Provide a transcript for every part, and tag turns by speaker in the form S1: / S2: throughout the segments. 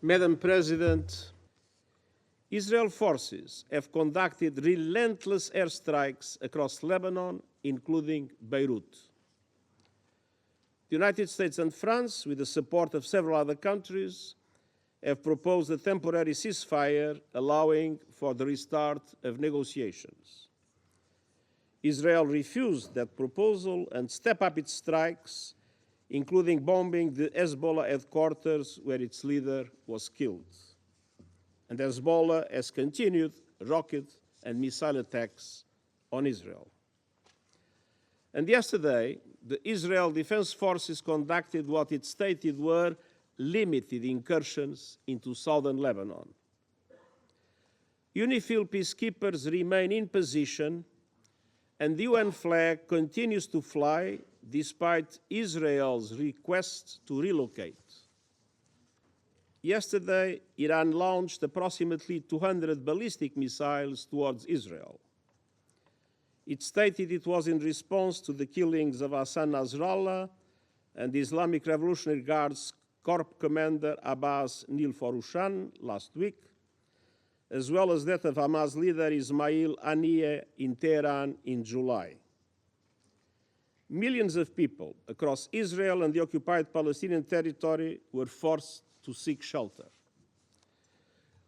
S1: Madam President, Israel forces have conducted relentless airstrikes across Lebanon, including Beirut. The United States and France, with the support of several other countries, have proposed a temporary ceasefire allowing for the restart of negotiations. Israel refused that proposal and stepped up its strikes, including bombing the Hezbollah headquarters where its leader was killed. And Hezbollah has continued rocket and missile attacks on Israel. And yesterday, the Israel Defense Forces conducted what it stated were limited incursions into southern Lebanon. UNIFIL peacekeepers remain in position, and the UN flag continues to fly despite Israel's request to relocate. Yesterday, Iran launched approximately 200 ballistic missiles towards Israel. It stated it was in response to the killings of Hassan Nasrallah and the Islamic Revolutionary Guard's Corps Commander Abbas Nilforushan last week, as well as that of Hamas leader Ismail Haniyeh in Tehran in July. Millions of people across Israel and the occupied Palestinian territory were forced to seek shelter.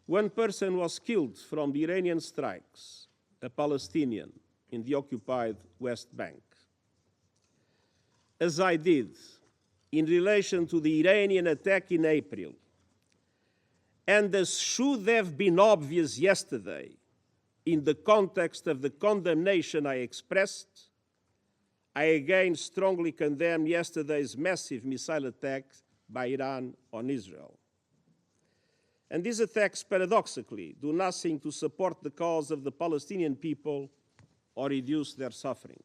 S1: One person was killed from the Iranian strikes, a Palestinian in the occupied West Bank. As I did in relation to the Iranian attack in April, and as should have been obvious yesterday in the context of the condemnation I expressed, I again strongly condemn yesterday's massive missile attack by Iran on Israel. And these attacks, paradoxically, do nothing to support the cause of the Palestinian people or reduce their suffering.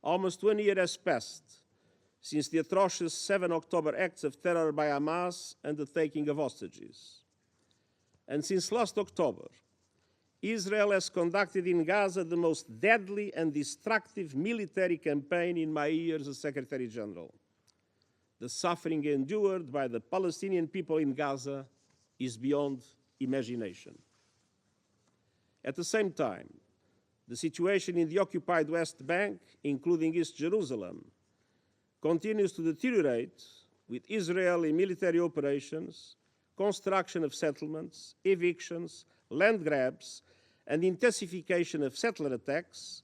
S1: Almost 1 year has passed since the atrocious 7 October acts of terror by Hamas and the taking of hostages. And since last October, Israel has conducted in Gaza the most deadly and destructive military campaign in my years as Secretary General. The suffering endured by the Palestinian people in Gaza is beyond imagination. At the same time, the situation in the occupied West Bank, including East Jerusalem, continues to deteriorate with Israeli military operations, construction of settlements, evictions, land grabs, and intensification of settler attacks,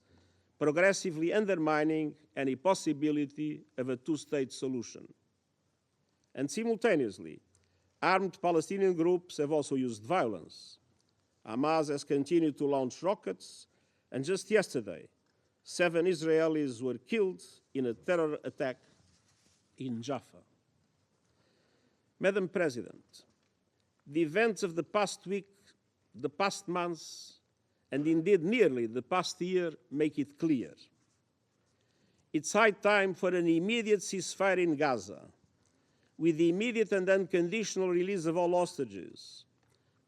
S1: progressively undermining any possibility of a two-state solution. And simultaneously, armed Palestinian groups have also used violence. Hamas has continued to launch rockets, and just yesterday, 7 Israelis were killed in a terror attack in Jaffa. Madam President, the events of the past week, the past months, and indeed nearly the past year make it clear. It's high time for an immediate ceasefire in Gaza, with the immediate and unconditional release of all hostages,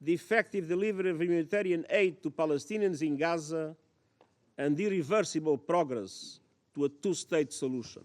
S1: the effective delivery of humanitarian aid to Palestinians in Gaza, and irreversible progress to a two-state solution.